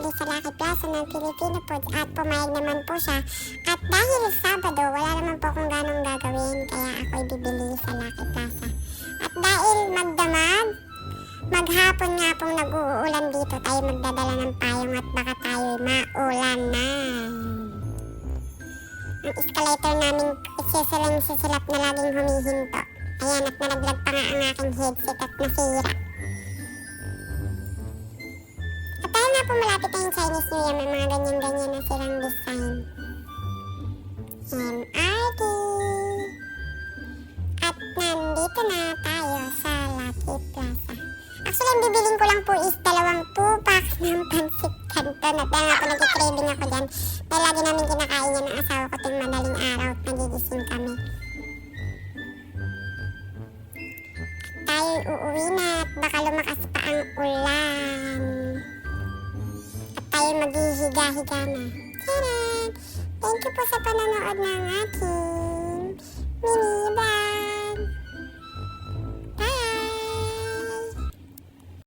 bumili sa Lucky Plaza ng Filipino Foods at pumayag naman po siya. At dahil Sabado, wala naman po akong ganong gagawin kaya ako'y bibili sa Lucky Plaza. At dahil magdamag, maghapon nga pong nag-uulan dito, tayo magdadala ng payong at baka tayo maulan na. Ang escalator namin sisilap na laging humihinto. Ayan, at nalaglag pa nga ang aking headset at nasira. At dahil nga po malapit na yung Chinese New Year, may mga ganyan-ganyan na silang design. MRT! At nandito na tayo sa Lucky Plaza. Actually, ang bibiling ko lang po is 2 2-packs ng pansit canton. At dahil nga po nag-craving ako dyan, dahil lagi namin kinakain yan ng asawa ko tuwing madaling araw at nagigising kami. Tayo uuwi na at baka lumakas pa ang ulan. At tayo maghihiga-higa na. Tcharan! Thank you po sa panonood ng aking mini vlog.